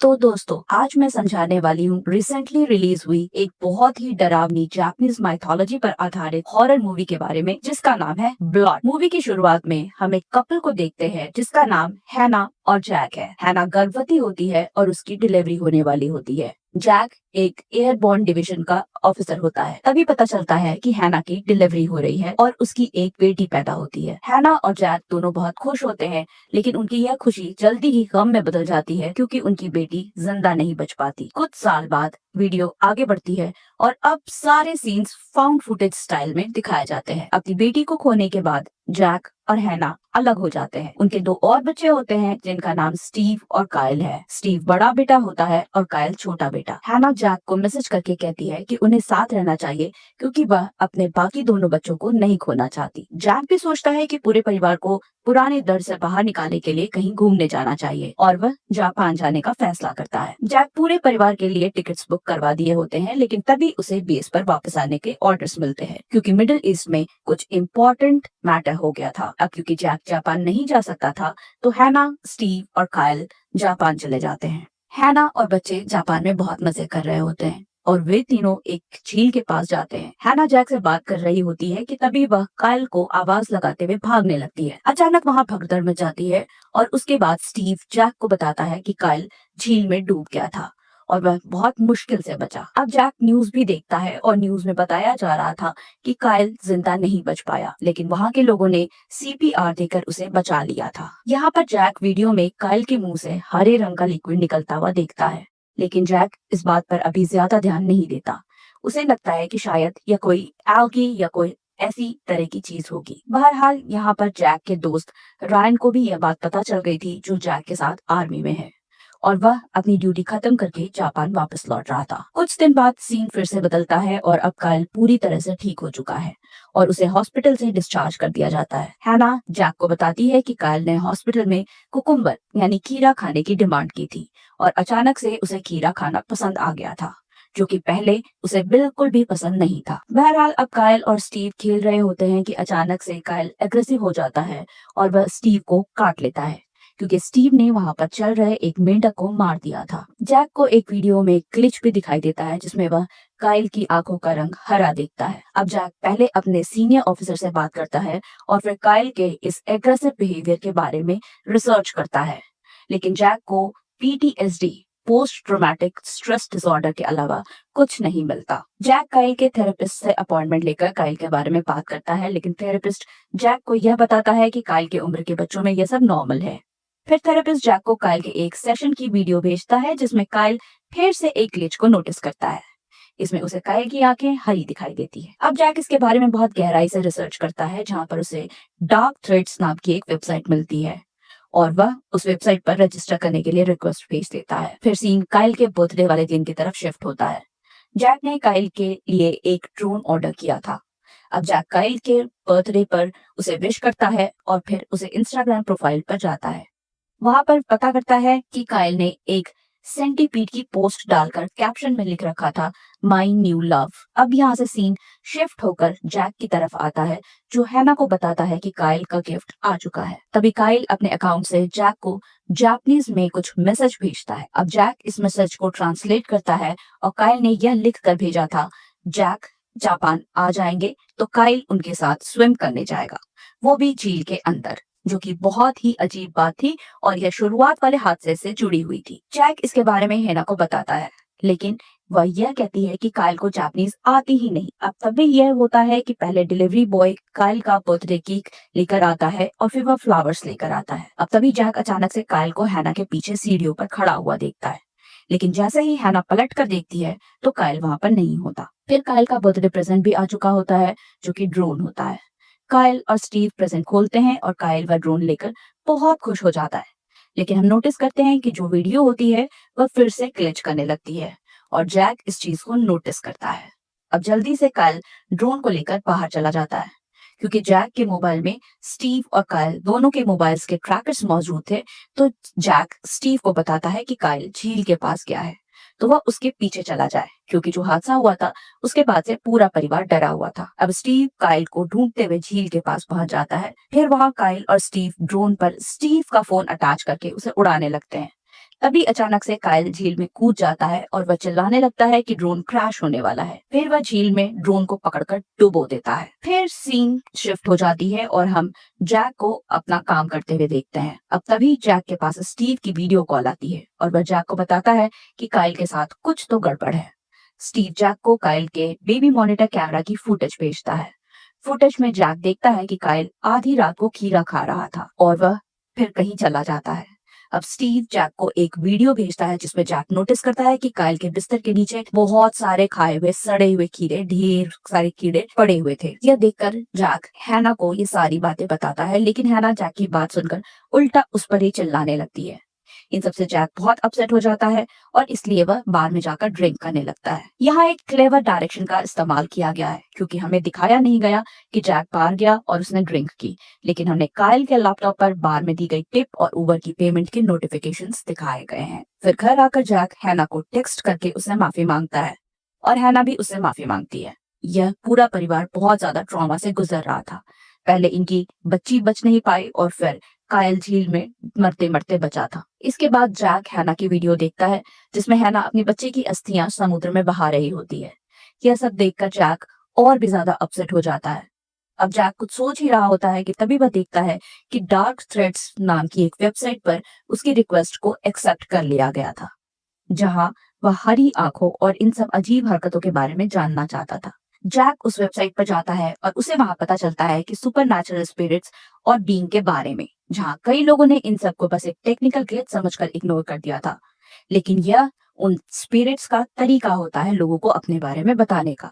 तो दोस्तों आज मैं समझाने वाली हूँ रिसेंटली रिलीज हुई एक बहुत ही डरावनी जापानीज माइथोलॉजी पर आधारित हॉरर मूवी के बारे में जिसका नाम है ब्लड। मूवी की शुरुआत में हम एक कपल को देखते हैं जिसका नाम हैना और जैक है। हैना गर्भवती होती है और उसकी डिलीवरी होने वाली होती है। जैक एक एयरबोर्न डिवीजन का ऑफिसर होता है। तभी पता चलता है कि हैना की डिलीवरी हो रही है और उसकी एक बेटी पैदा होती है। हैना और जैक दोनों बहुत खुश होते हैं, लेकिन उनकी यह खुशी जल्दी ही गम में बदल जाती है क्योंकि उनकी बेटी जिंदा नहीं बच पाती। कुछ साल बाद वीडियो आगे बढ़ती है और अब सारे सीन्स फाउंड फुटेज स्टाइल में दिखाए जाते हैं। अपनी बेटी को खोने के बाद जैक और हैना अलग हो जाते हैं। उनके दो और बच्चे होते हैं जिनका नाम स्टीव और कायल है। स्टीव बड़ा बेटा होता है और कायल छोटा बेटा। हैना जैक को मैसेज करके कहती है कि उन्हें साथ रहना चाहिए क्योंकि वह अपने बाकी दोनों बच्चों को नहीं खोना चाहती। जैक भी सोचता है कि पूरे परिवार को पुराने दर्द से बाहर निकालने के लिए कहीं घूमने जाना चाहिए और वह जापान जाने का फैसला करता है। जैक पूरे परिवार के लिए टिकट्स बुक करवा दिए होते हैं, लेकिन तभी उसे बेस पर वापस आने के ऑर्डर्स मिलते हैं क्योंकि मिडिल ईस्ट में कुछ इम्पोर्टेंट मैटर हो गया था। अब क्योंकि जैक जापान नहीं जा सकता था तो हैना, स्टीव और कायल जापान चले जाते हैं। हैना और बच्चे जापान में बहुत मजे कर रहे होते हैं और वे तीनों एक झील के पास जाते हैं। हैना जैक से बात कर रही होती है कि तभी वह कायल को आवाज लगाते हुए भागने लगती है। अचानक वहाँ भगदड़ मच जाती है और उसके बाद स्टीव जैक को बताता है कि कायल झील में डूब गया था और वह बहुत मुश्किल से बचा। अब जैक न्यूज भी देखता है और न्यूज में बताया जा रहा था कि कायल जिंदा नहीं बच पाया, लेकिन वहाँ के लोगों ने सीपीआर देकर उसे बचा लिया था। यहाँ पर जैक वीडियो में कायल के मुंह से हरे रंग का लिक्विड निकलता हुआ देखता है, लेकिन जैक इस बात पर अभी ज्यादा ध्यान नहीं देता। उसे लगता है कि शायद यह कोई एल्गी या कोई ऐसी तरह की चीज होगी। बहरहाल यहाँ पर जैक के दोस्त रायन को भी यह बात पता चल गई थी, जो जैक के साथ आर्मी में है और वह अपनी ड्यूटी खत्म करके जापान वापस लौट रहा था। कुछ दिन बाद सीन फिर से बदलता है और अब कायल पूरी तरह से ठीक हो चुका है और उसे हॉस्पिटल से डिस्चार्ज कर दिया जाता है। हैना जैक को बताती है कि कायल ने हॉस्पिटल में कुकुम्बर यानी खीरा खाने की डिमांड की थी और अचानक से उसे खीरा खाना पसंद आ गया था, जो कि पहले उसे बिल्कुल भी पसंद नहीं था। बहरहाल अब कायल और स्टीव खेल रहे होते हैं कि अचानक से कायल एग्रेसिव हो जाता है और वह स्टीव को काट लेता है क्योंकि स्टीव ने वहां पर चल रहे एक मेंढक को मार दिया था। जैक को एक वीडियो में ग्लिच भी दिखाई देता है जिसमें वह कायल की आंखों का रंग हरा देखता है। अब जैक पहले अपने सीनियर ऑफिसर से बात करता है और फिर कायल के इस एग्रेसिव बिहेवियर के बारे में रिसर्च करता है, लेकिन जैक को PTSD post traumatic stress disorder के अलावा कुछ नहीं मिलता। जैक कायल के थेरेपिस्ट से अपॉइंटमेंट लेकर कायल के बारे में बात करता है, लेकिन थेरेपिस्ट जैक को यह बताता है कि कायल के उम्र के बच्चों में यह सब नॉर्मल है। फिर थेरेपिस्ट जैक को कायल के एक सेशन की वीडियो भेजता है जिसमें कायल फिर से एक ग्लिच को नोटिस करता है। इसमें उसे कायल की आंखें हरी दिखाई देती है। अब जैक इसके बारे में बहुत गहराई से रिसर्च करता है, जहां पर उसे डार्क थ्रेड्स नाम की एक वेबसाइट मिलती है और वह उस वेबसाइट पर रजिस्टर करने के लिए रिक्वेस्ट भेज देता है। फिर सीन कायल के बर्थडे वाले दिन की तरफ शिफ्ट होता है। जैक ने कायल के लिए एक ड्रोन ऑर्डर किया था। अब जैक कायल के बर्थडे पर उसे विश करता है और फिर उसे इंस्टाग्राम प्रोफाइल पर जाता है। वहां पर पता करता है कि कायल ने एक सेंटीपीड की पोस्ट डालकर कैप्शन में लिख रखा था माई न्यू लव। अब यहाँ से सीन शिफ्ट होकर जैक की तरफ आता है, जो हैना को बताता है कि कायल का गिफ्ट आ चुका है। तभी कायल अपने अकाउंट से जैक को जापानीज में कुछ मैसेज भेजता है। अब जैक इस मैसेज को ट्रांसलेट करता है और कायल ने यह लिख कर भेजा था, जैक जापान आ जाएंगे तो कायल उनके साथ स्विम करने जाएगा, वो भी झील के अंदर, जो कि बहुत ही अजीब बात थी और यह शुरुआत वाले हादसे से जुड़ी हुई थी। जैक इसके बारे में हैना को बताता है, लेकिन वह यह कहती है कि कायल को जापानीज आती ही नहीं। अब तभी यह होता है कि पहले डिलीवरी बॉय कायल का बर्थडे केक लेकर आता है और फिर वह फ्लावर्स लेकर आता है। अब तभी जैक अचानक से कायल को हैना के पीछे सीढ़ियों पर खड़ा हुआ देखता है, लेकिन जैसे ही हैना पलट कर देखती है तो कायल वहां पर नहीं होता। फिर कायल का बर्थडे प्रेजेंट भी आ चुका होता है, जो कि ड्रोन होता है। कायल और स्टीव प्रेजेंट खोलते हैं और कायल वह ड्रोन लेकर बहुत खुश हो जाता है, लेकिन हम नोटिस करते हैं कि जो वीडियो होती है वह फिर से ग्लिच करने लगती है और जैक इस चीज को नोटिस करता है। अब जल्दी से कायल ड्रोन को लेकर बाहर चला जाता है क्योंकि जैक के मोबाइल में स्टीव और कायल दोनों के मोबाइल्स के ट्रैकर्स मौजूद थे। तो जैक स्टीव को बताता है कि कायल झील के पास गया है, तो वह उसके पीछे चला जाए क्योंकि जो हादसा हुआ था उसके बाद से पूरा परिवार डरा हुआ था। अब स्टीव कायल को ढूंढते हुए झील के पास पहुंच जाता है। फिर वहां कायल और स्टीव ड्रोन पर स्टीव का फोन अटैच करके उसे उड़ाने लगते हैं, तभी अचानक से कायल झील में कूद जाता है और वह चिल्लाने लगता है कि ड्रोन क्रैश होने वाला है। फिर वह झील में ड्रोन को पकड़कर डुबो देता है। फिर सीन शिफ्ट हो जाती है और हम जैक को अपना काम करते हुए देखते हैं। अब तभी जैक के पास स्टीव की वीडियो कॉल आती है और वह जैक को बताता है कि कायल के साथ कुछ तो गड़बड़ है। स्टीव जैक को कायल के बेबी मॉनिटर कैमरा की फुटेज भेजता है। फुटेज में जैक देखता है कि कायल आधी रात को खीरा खा रहा था और वह फिर कहीं चला जाता है। अब स्टीव जैक को एक वीडियो भेजता है जिसमें जैक नोटिस करता है कि कायल के बिस्तर के नीचे बहुत सारे खाए हुए सड़े हुए खीरे, ढेर सारे कीड़े पड़े हुए थे। यह देखकर जैक हैना को ये सारी बातें बताता है, लेकिन हैना जैक की बात सुनकर उल्टा उस पर ही चिल्लाने लगती है। इन सबसे जैक बहुत अपसेट हो जाता है और इसलिए वह बार में जाकर ड्रिंक करने लगता है। यहाँ एक क्लेवर डायरेक्शन का इस्तेमाल किया गया है, क्योंकि हमें दिखाया नहीं गया कि जैक बाहर गया और उसने ड्रिंक की, लेकिन हमने कायल के लैपटॉप पर बार में दी गई टिप और उबर की पेमेंट के नोटिफिकेशंस दिखाए गए हैं। फिर घर आकर जैक हैना को टेक्स्ट करके उससे माफी मांगता है और हैना भी उससे माफी मांगती है। यह पूरा परिवार बहुत ज्यादा ट्रॉमा से गुजर रहा था। पहले इनकी बच्ची बच नहीं पाई और फिर कायल झील में मरते मरते बचा था। इसके बाद जैक हैना की वीडियो देखता है जिसमें हैना अपनी बच्चे की अस्थियां समुद्र में बहा रही होती है। यह सब देखकर जैक और भी ज्यादा अपसेट हो जाता है। अब जैक कुछ सोच ही रहा होता है कि तभी वह देखता है कि डार्क थ्रेड्स नाम की एक वेबसाइट पर उसकी रिक्वेस्ट को एक्सेप्ट कर लिया गया था, जहां वह हरी आंखों और इन सब अजीब हरकतों के बारे में जानना चाहता था। जैक उस वेबसाइट पर जाता है और उसे वहां पता चलता है कि सुपरनैचुरल स्पिरिट्स और बीइंग के बारे में, जहां कई लोगों ने इन सब को बस एक टेक्निकल ग्लिच समझकर इग्नोर कर दिया था, लेकिन यह उन स्पिरिट्स का तरीका होता है लोगों को अपने बारे में बताने का,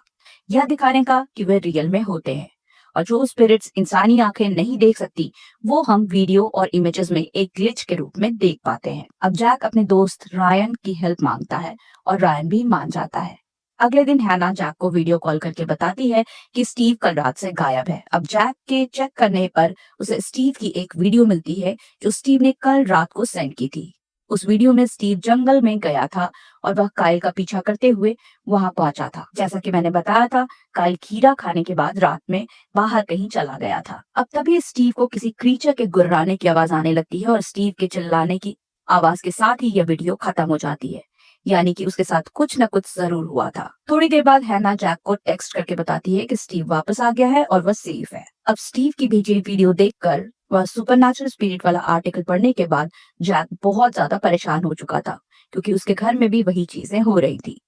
यह दिखाने का कि वे रियल में होते हैं। और जो स्पिरिट्स इंसानी आंखें नहीं देख सकती, वो हम वीडियो और इमेजेस में एक ग्लिच के रूप में देख पाते हैं। अब जैक अपने दोस्त रायन की हेल्प मांगता है और रायन भी मान जाता है। अगले दिन हैना जैक को वीडियो कॉल करके बताती है कि स्टीव कल रात से गायब है। अब जैक के चेक करने पर उसे स्टीव की एक वीडियो मिलती है जो स्टीव ने कल रात को सेंड की थी। उस वीडियो में स्टीव जंगल में गया था और वह कायल का पीछा करते हुए वहां पहुंचा था। जैसा कि मैंने बताया था, कायल खीरा खाने के बाद रात में बाहर कहीं चला गया था। अब तभी स्टीव को किसी क्रीचर के गुर्राने की आवाज आने लगती है और स्टीव के चिल्लाने की आवाज के साथ ही यह वीडियो खत्म हो जाती है, यानी कि उसके साथ कुछ न कुछ जरूर हुआ था। थोड़ी देर बाद हैना जैक को टेक्स्ट करके बताती है कि स्टीव वापस आ गया है और वह सेफ है। अब स्टीव की भेजी वीडियो देखकर वह सुपरनैचुरल स्पिरिट वाला आर्टिकल पढ़ने के बाद जैक बहुत ज्यादा परेशान हो चुका था, क्योंकि उसके घर में भी वही चीजें हो रही थी।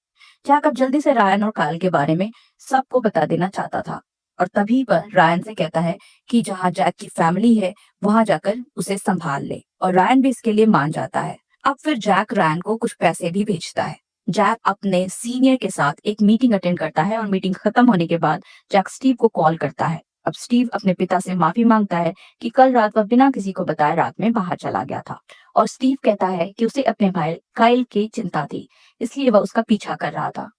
जैक अब जल्दी से रायन और कायल के बारे में सबको बता देना चाहता था और तभी वह रायन से कहता है कि जहाँ जैक की फैमिली है वहां जाकर उसे संभाल ले, और रायन भी इसके लिए मान जाता है। अब फिर जैक रायन को कुछ पैसे भी भेजता है। जैक अपने सीनियर के साथ एक मीटिंग अटेंड करता है और मीटिंग खत्म होने के बाद जैक स्टीव को कॉल करता है। अब स्टीव अपने पिता से माफी मांगता है कि कल रात वह बिना किसी को बताए रात में बाहर चला गया था, और स्टीव कहता है कि उसे अपने भाई कायल की चिंता थी, इसलिए वह उसका पीछा कर रहा था।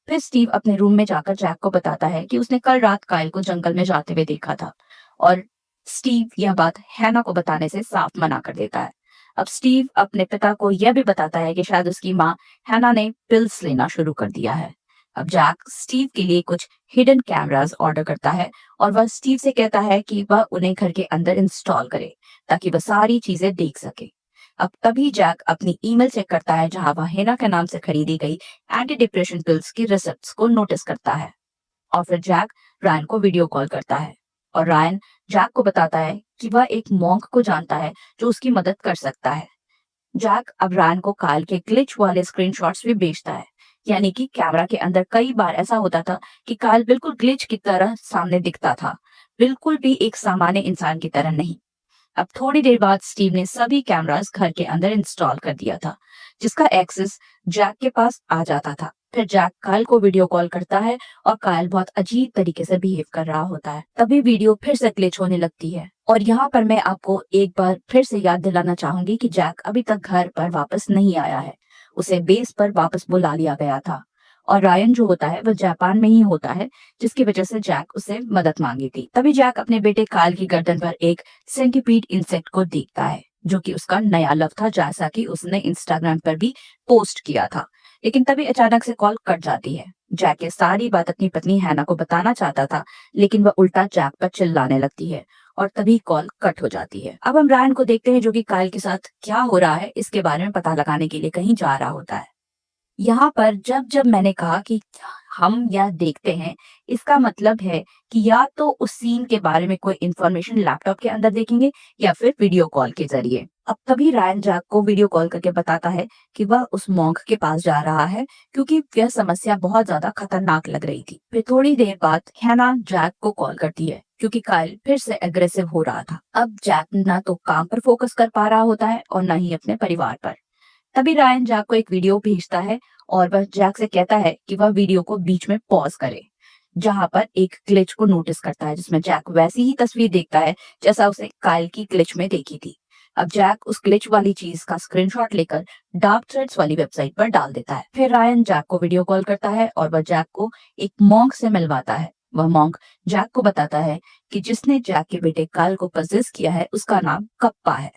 फिर स्टीव अपने रूम में जाकर जैक को बताता है कि उसने कल रात कायल को जंगल में जाते हुए देखा था, और स्टीव यह बात हैना को बताने से साफ मना कर देता है। अब स्टीव अपने पिता को यह भी बताता है कि शायद उसकी माँ हैना ने पिल्स लेना शुरू कर दिया है। अब जैक स्टीव के लिए कुछ हिडन कैमरास ऑर्डर करता है और वह स्टीव से कहता है कि वह उन्हें घर के अंदर इंस्टॉल करे ताकि वह सारी चीजें देख सके। अब तभी जैक अपनी ईमेल चेक करता है जहां वह हैना के नाम से खरीदी गई एंटी डिप्रेशन पिल्स की रिसिप्ट्स को नोटिस करता है। और फिर जैक रायन को वीडियो कॉल करता है और रायन जैक को बताता है कि वह एक मॉन्क को जानता है जो उसकी मदद कर सकता है। जैक अब रायन को कायल के ग्लिच वाले स्क्रीनशॉट्स भी भेजता है, यानी कि कैमरा के अंदर कई बार ऐसा होता था कि कायल बिल्कुल ग्लिच की तरह सामने दिखता था, बिल्कुल भी एक सामान्य इंसान की तरह नहीं। अब थोड़ी देर बाद स्टीव ने सभी कैमरास घर के अंदर इंस्टॉल कर दिया था, जिसका एक्सेस जैक के पास आ जाता था। फिर जैक कायल को वीडियो कॉल करता है और कायल बहुत अजीब तरीके से बिहेव कर रहा होता है। तभी वीडियो फिर से ग्लिच होने लगती है और यहाँ पर मैं आपको एक बार फिर से याद दिलाना चाहूंगी कि जैक अभी तक घर पर वापस नहीं आया है। उसे बेस पर वापस बुला लिया गया था और रायन जो होता है वह जापान में ही होता है, जिसकी वजह से जैक उससे मदद मांगी थी। तभी जैक अपने बेटे कायल की गर्दन पर एक सेंटीपीड इंसेक्ट को देखता है, जो कि उसका नया लव था, जैसा कि उसने इंस्टाग्राम पर भी पोस्ट किया था। लेकिन तभी अचानक से कॉल कट जाती है। जैक ये सारी बात अपनी पत्नी हैना को बताना चाहता था, लेकिन वह उल्टा जैक पर चिल्लाने लगती है और तभी कॉल कट हो जाती है। अब हम रायन को देखते हैं जो कि काइल के साथ क्या हो रहा है इसके बारे में पता लगाने के लिए कहीं जा रहा होता है। यहाँ पर जब जब मैंने कहा कि हम यह देखते हैं, इसका मतलब है कि या तो उस सीन के बारे में कोई इंफॉर्मेशन लैपटॉप के अंदर देखेंगे या फिर वीडियो कॉल के जरिए। अब तभी रायन जैक को वीडियो कॉल करके बताता है कि वह उस मॉन्क के पास जा रहा है क्योंकि यह समस्या बहुत ज्यादा खतरनाक लग रही थी। फिर थोड़ी देर बाद हैना जैक को कॉल करती है क्योंकि काइल फिर से एग्रेसिव हो रहा था। अब जैक ना तो काम पर फोकस कर पा रहा होता है और न ही अपने परिवार पर। तभी रायन जैक को एक वीडियो भेजता है और वह जैक से कहता है कि वह वीडियो को बीच में पॉज करे, जहां पर एक ग्लिच को नोटिस करता है जिसमें जैक वैसी ही तस्वीर देखता है जैसा उसे काइल की ग्लिच में देखी थी। अब जैक उस ग्लिच वाली चीज का स्क्रीनशॉट लेकर डार्क थ्रेड्स वाली वेबसाइट पर डाल देता है। फिर रायन जैक को वीडियो कॉल करता है और वह जैक को एक मॉन्क से मिलवाता है। वह मॉन्क जैक को बताता है कि जिसने जैक के बेटे काइल को पजेस किया है उसका नाम कप्पा है।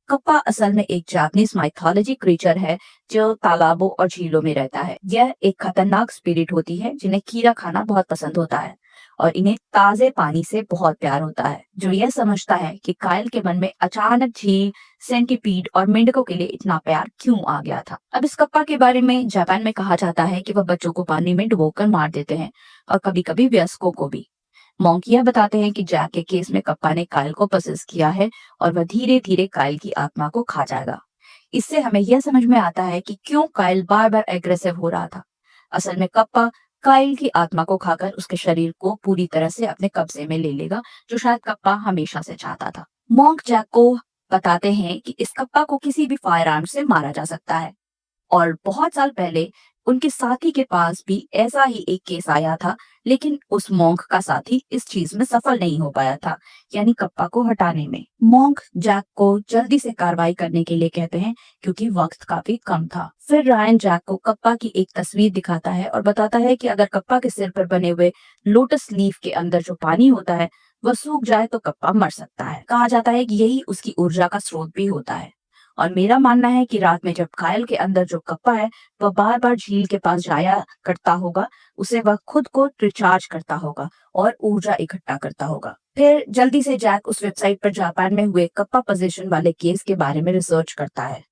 कप्पा असल में एक जापानीज माइथोलॉजी क्रीचर है जो तालाबों और झीलों में रहता है। यह एक खतरनाक स्पिरिट होती है जिन्हें कीड़ा खाना बहुत पसंद होता है और इन्हें ताजे पानी से बहुत प्यार होता है, जो यह समझता है कि काइल के मन में अचानक झील, सेंटीपीड और मेंढकों के लिए इतना प्यार क्यों आ गया था। अब इस कप्पा के बारे में जापान में कहा जाता है कि वह बच्चों को पानी में डुबोकर मार देते हैं और कभी कभी वयस्कों को भी। मॉन्क यह बताते हैं कि जैक के केस में कप्पा ने काइल को पसेस किया है और वह धीरे धीरे काइल की आत्मा को खा जाएगा। इससे हमें यह समझ में आता है कि क्यों काइल बार बार एग्रेसिव हो रहा था। असल में कप्पा काइल की आत्मा को खाकर उसके शरीर को पूरी तरह से अपने कब्जे में ले लेगा, जो शायद कप्पा हमेशा से चाहता था। मॉन्क जैक को बताते हैं कि इस कप्पा को किसी भी फायर आर्म से मारा जा सकता है और बहुत साल पहले उनके साथी के पास भी ऐसा ही एक केस आया था, लेकिन उस मॉन्क का साथी इस चीज में सफल नहीं हो पाया था, यानी कप्पा को हटाने में। मॉन्क जैक को जल्दी से कार्रवाई करने के लिए कहते हैं क्योंकि वक्त काफी कम था। फिर रायन जैक को कप्पा की एक तस्वीर दिखाता है और बताता है कि अगर कप्पा के सिर पर बने हुए लोटस लीफ के अंदर जो पानी होता है वह सूख जाए तो कप्पा मर सकता है। कहा जाता है कि यही उसकी ऊर्जा का स्रोत भी होता है। और मेरा मानना है कि रात में जब काइल के अंदर जो कप्पा है वह बार बार झील के पास जाया करता होगा, उसे वह खुद को रिचार्ज करता होगा और ऊर्जा इकट्ठा करता होगा। फिर जल्दी से जैक उस वेबसाइट पर जापान में हुए कप्पा पोजीशन वाले केस के बारे में रिसर्च करता है।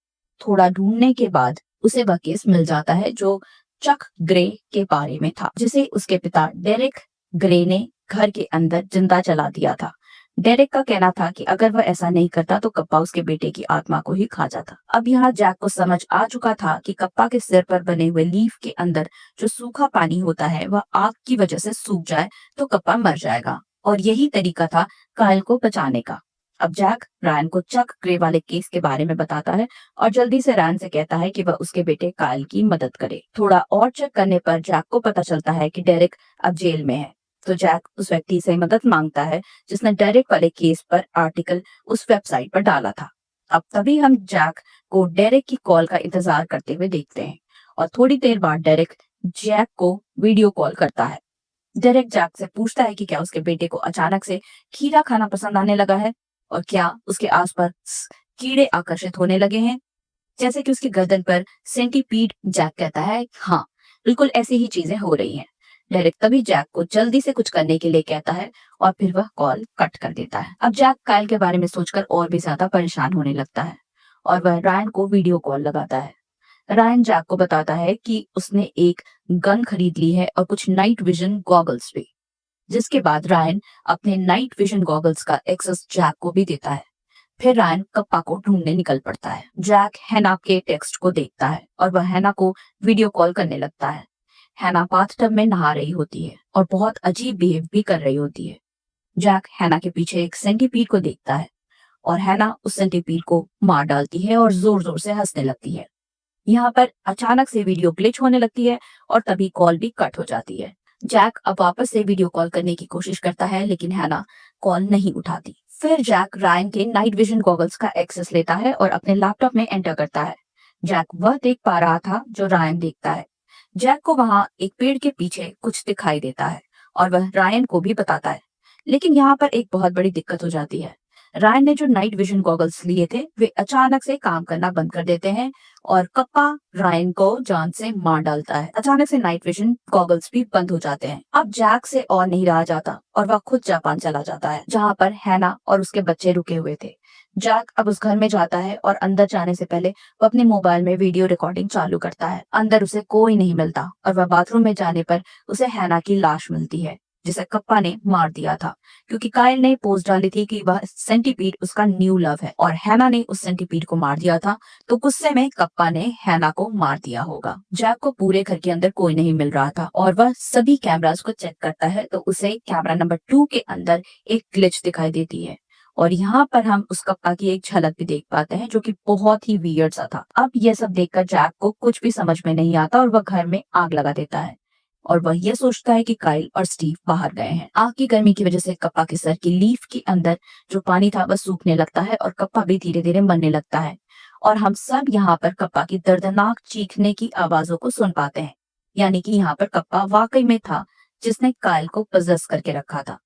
थोड़ा ढूंढने के बाद उसे वह केस मिल जाता है जो चक ग्रे के बारे में था, जिसे उसके पिता डेरिक ग्रे ने घर के अंदर जिंदा जला दिया था। डेरेक का कहना था कि अगर वह ऐसा नहीं करता तो कप्पा उसके बेटे की आत्मा को ही खा जाता। अब यहाँ जैक को समझ आ चुका था कि कप्पा के सिर पर बने हुए लीफ के अंदर जो सूखा पानी होता है वह आग की वजह से सूख जाए तो कप्पा मर जाएगा और यही तरीका था काइल को बचाने का। अब जैक रायन को चक ग्रे वाले केस के बारे में बताता है और जल्दी से रायन से कहता है कि वह उसके बेटे काइल की मदद करे। थोड़ा और चेक करने पर जैक को पता चलता है कि डेरिक अब जेल में है, तो जैक उस व्यक्ति से मदद मांगता है जिसने डेरिक वाले केस पर आर्टिकल उस वेबसाइट पर डाला था। अब तभी हम जैक को डेरिक की कॉल का इंतजार करते हुए देखते हैं और थोड़ी देर बाद डेरिक जैक को वीडियो कॉल करता है। डेरिक जैक से पूछता है कि क्या उसके बेटे को अचानक से खीरा खाना पसंद आने लगा है और क्या उसके आसपास कीड़े आकर्षित होने लगे हैं, जैसे कि उसकी गर्दन पर सेंटीपीड। जैक कहता है हाँ, बिल्कुल ऐसी ही चीजें हो रही हैं। डेरिक तभी जैक को जल्दी से कुछ करने के लिए कहता है और फिर वह कॉल कट कर देता है। अब जैक काइल के बारे में सोचकर और भी ज्यादा परेशान होने लगता है और वह रायन को वीडियो कॉल लगाता है। रायन जैक को बताता है कि उसने एक गन खरीद ली है और कुछ नाइट विजन गॉगल्स भी, जिसके बाद रायन अपने नाइट विजन गॉगल्स का एक्सेस जैक को भी देता है। फिर रायन कप्पा को ढूंढने निकल पड़ता है। जैक हैना के टेक्स्ट को देखता है और वह हैना को वीडियो कॉल करने लगता है। हैना बाथटब में नहा रही होती है और बहुत अजीब बिहेव भी कर रही होती है। जैक हैना के पीछे एक सेंटीपीड को देखता है और हैना उस सेंटीपीड को मार डालती है और जोर जोर से हंसने लगती है। यहाँ पर अचानक से वीडियो ग्लिच होने लगती है और तभी कॉल भी कट हो जाती है। जैक अब वापस से वीडियो कॉल करने की कोशिश करता है लेकिन हैना कॉल नहीं उठाती। फिर जैक रायन के नाइट विजन गॉगल्स का एक्सेस लेता है और अपने लैपटॉप में एंटर करता है। जैक वह देख पा रहा था जो रायन देखता है। जैक को वहां एक पेड़ के पीछे कुछ दिखाई देता है और वह रायन को भी बताता है, लेकिन यहाँ पर एक बहुत बड़ी दिक्कत हो जाती है। रायन ने जो नाइट विजन गॉगल्स लिए थे वे अचानक से काम करना बंद कर देते हैं और कप्पा रायन को जान से मार डालता है। अचानक से नाइट विजन गॉगल्स भी बंद हो जाते हैं। अब जैक से और नहीं रहा जाता और वह खुद जापान चला जाता है जहाँ पर हैना और उसके बच्चे रुके हुए थे। जैक अब उस घर में जाता है और अंदर जाने से पहले वो अपने मोबाइल में वीडियो रिकॉर्डिंग चालू करता है। अंदर उसे कोई नहीं मिलता और वह बाथरूम में जाने पर उसे हैना की लाश मिलती है जिसे कप्पा ने मार दिया था, क्योंकि काइल ने पोस्ट डाली थी कि वह सेंटीपीड उसका न्यू लव है और हैना ने उस सेंटीपीड को मार दिया था। तो गुस्से में कप्पा ने हैना को मार दिया होगा। जैक को पूरे घर के अंदर कोई नहीं मिल रहा था और वह सभी कैमरास को चेक करता है तो उसे कैमरा नंबर 2 के अंदर एक ग्लिच दिखाई देती है और यहाँ पर हम उस कप्पा की एक झलक भी देख पाते हैं जो कि बहुत ही वियर्ड सा था। अब यह सब देखकर जैक को कुछ भी समझ में नहीं आता और वह घर में आग लगा देता है और वह यह सोचता है कि काइल और स्टीव बाहर गए हैं। आग की गर्मी की वजह से कप्पा के सर की लीफ के अंदर जो पानी था वह सूखने लगता है और कप्पा भी धीरे धीरे मरने लगता है और हम सब यहाँ पर कप्पा की दर्दनाक चीखने की आवाजों को सुन पाते हैं। यानी कि यहाँ पर कप्पा वाकई में था जिसने काइल को पजेस करके रखा था।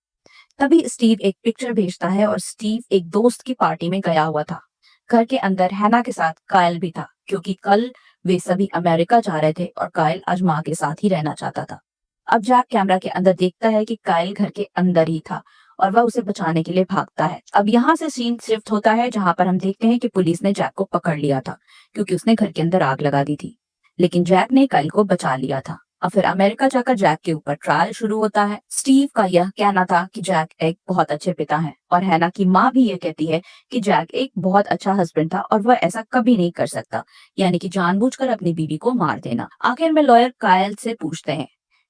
तभी स्टीव एक पिक्चर भेजता है और स्टीव एक दोस्त की पार्टी में गया हुआ था। घर के अंदर हैना के साथ काइल भी था क्योंकि कल वे सभी अमेरिका जा रहे थे और काइल आज माँ के साथ ही रहना चाहता था। अब जैक कैमरा के अंदर देखता है कि काइल घर के अंदर ही था और वह उसे बचाने के लिए भागता है। अब यहाँ से सीन शिफ्ट होता है जहाँ पर हम देखते हैं कि पुलिस ने जैक को पकड़ लिया था क्योंकि उसने घर के अंदर आग लगा दी थी, लेकिन जैक ने काइल को बचा लिया था। और फिर अमेरिका जाकर जैक के ऊपर ट्रायल शुरू होता है। स्टीव का यह कहना था कि जैक एक बहुत अच्छे पिता हैं और हैना की माँ भी यह कहती है कि जैक एक बहुत अच्छा हस्बैंड था और वह ऐसा कभी नहीं कर सकता, यानी कि जानबूझकर अपनी बीवी को मार देना। आखिर में लॉयर कायल से पूछते हैं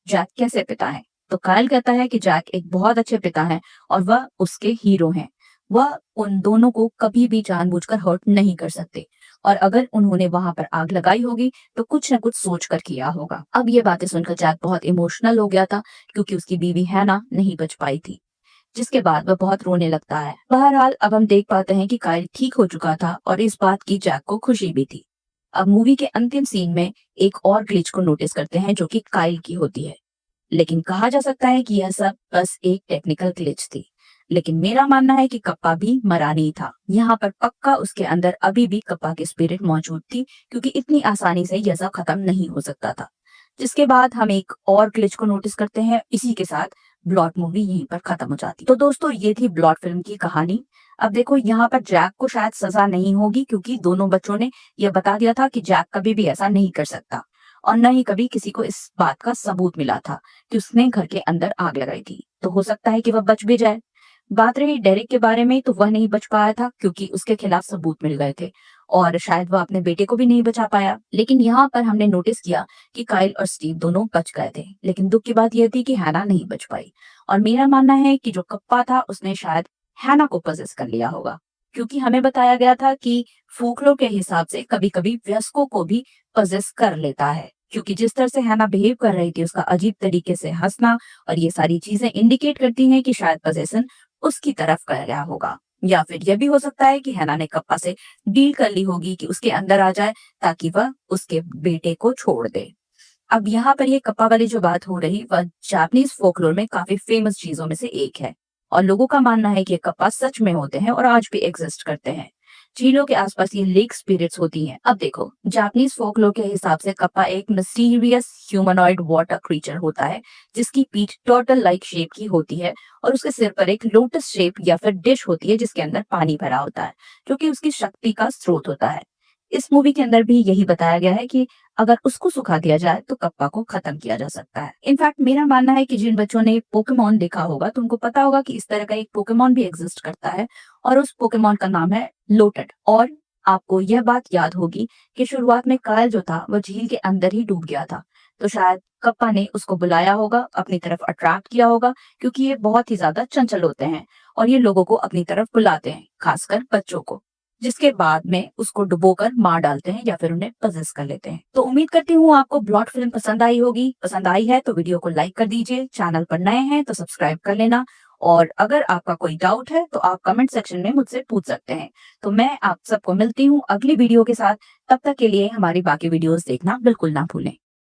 जैक कैसे पिता है, तो कायल कहता है कि जैक एक बहुत अच्छे पिता हैं और वह उसके हीरो हैं। वह उन दोनों को कभी भी जानबूझकर हर्ट नहीं कर सकते और अगर उन्होंने वहां पर आग लगाई होगी तो कुछ न कुछ सोच कर किया होगा। अब ये बातें सुनकर जैक बहुत इमोशनल हो गया था क्योंकि उसकी बीवी हैना नहीं बच पाई थी, जिसके बाद वह बहुत रोने लगता है। बहरहाल अब हम देख पाते हैं कि काइल ठीक हो चुका था और इस बात की जैक को खुशी भी थी। अब मूवी के अंतिम सीन में एक और ग्लिच को नोटिस करते हैं जो कि काइल की होती है, लेकिन कहा जा सकता है कि यह सब बस एक टेक्निकल ग्लिच थी। लेकिन मेरा मानना है कि कप्पा भी मरा नहीं था। यहाँ पर पक्का उसके अंदर अभी भी कप्पा की स्पिरिट मौजूद थी क्योंकि इतनी आसानी से यह सब खत्म नहीं हो सकता था। जिसके बाद हम एक और ग्लिच को नोटिस करते हैं। इसी के साथ ब्लॉट मूवी यहीं पर खत्म हो जाती। तो दोस्तों ये थी ब्लॉट फिल्म की कहानी। अब देखो यहाँ पर जैक को शायद सजा नहीं होगी क्योंकि दोनों बच्चों ने यह बता दिया था कि जैक कभी भी ऐसा नहीं कर सकता और न ही कभी किसी को इस बात का सबूत मिला था कि उसने घर के अंदर आग लगाई थी। तो हो सकता है कि वह बच भी जाए। बात रही डेरिक के बारे में तो वह नहीं बच पाया था क्योंकि उसके खिलाफ सबूत मिल गए थे और शायद वह अपने बेटे को भी नहीं बचा पाया। लेकिन यहाँ पर हमने नोटिस किया कि काइल और स्टीव दोनों बच गए थे, लेकिन दुख की बात यह थी कि हैना नहीं बच पाई। और मेरा मानना है कि जो कप्पा था उसने शायद हैना को पजेस कर लिया होगा क्योंकि हमें बताया गया था कि फोकलोर के हिसाब से कभी कभी वयस्कों को भी पजेस कर लेता है, क्योंकि जिस तरह से हैना बिहेव कर रही थी, उसका अजीब तरीके से हंसना और ये सारी चीजें इंडिकेट करती हैं कि शायद पजेशन उसकी तरफ कर गया होगा। या फिर यह भी हो सकता है कि हैना ने कप्पा से डील कर ली होगी कि उसके अंदर आ जाए ताकि वह उसके बेटे को छोड़ दे। अब यहाँ पर ये कप्पा वाली जो बात हो रही वह जापानीज फोकलोर में काफी फेमस चीजों में से एक है और लोगों का मानना है कि ये कप्पा सच में होते हैं और आज भी एग्जिस्ट करते हैं। झीलों के आसपास ये लेक स्पिरिट्स होती हैं। अब देखो जापानीज फोकलोर के हिसाब से कप्पा एक मिस्टीरियस ह्यूमनॉइड वाटर क्रीचर होता है जिसकी पीठ टर्टल लाइक शेप की होती है और उसके सिर पर एक लोटस शेप या फिर डिश होती है जिसके अंदर पानी भरा होता है जो कि उसकी शक्ति का स्रोत होता है। इस मूवी के अंदर भी यही बताया गया है कि अगर उसको सुखा दिया जाए तो कप्पा को खत्म किया जा सकता है। इनफैक्ट मेरा मानना है कि जिन बच्चों ने पोकेमॉन देखा होगा तो उनको पता होगा कि इस तरह का एक पोकेमॉन भी एग्जिस्ट करता है और उस पोकेमॉन का नाम है लोटड। और आपको यह बात याद होगी कि शुरुआत में कायल जो था वह झील के अंदर ही डूब गया था, तो शायद कप्पा ने उसको बुलाया होगा, अपनी तरफ अट्रैक्ट किया होगा क्योंकि ये बहुत ही ज्यादा चंचल होते हैं और ये लोगों को अपनी तरफ बुलाते हैं, खासकर बच्चों को, जिसके बाद में उसको डुबोकर मार डालते हैं या फिर उन्हें पजेस कर लेते हैं। तो उम्मीद करती हूँ आपको ब्लॉट फिल्म पसंद आई होगी। पसंद आई है तो वीडियो को लाइक कर दीजिए, चैनल पर नए हैं तो सब्सक्राइब कर लेना और अगर आपका कोई डाउट है तो आप कमेंट सेक्शन में मुझसे पूछ सकते हैं। तो मैं आप सबको मिलती हूँ अगली वीडियो के साथ। तब तक के लिए हमारी बाकी वीडियोस देखना बिल्कुल ना भूलें।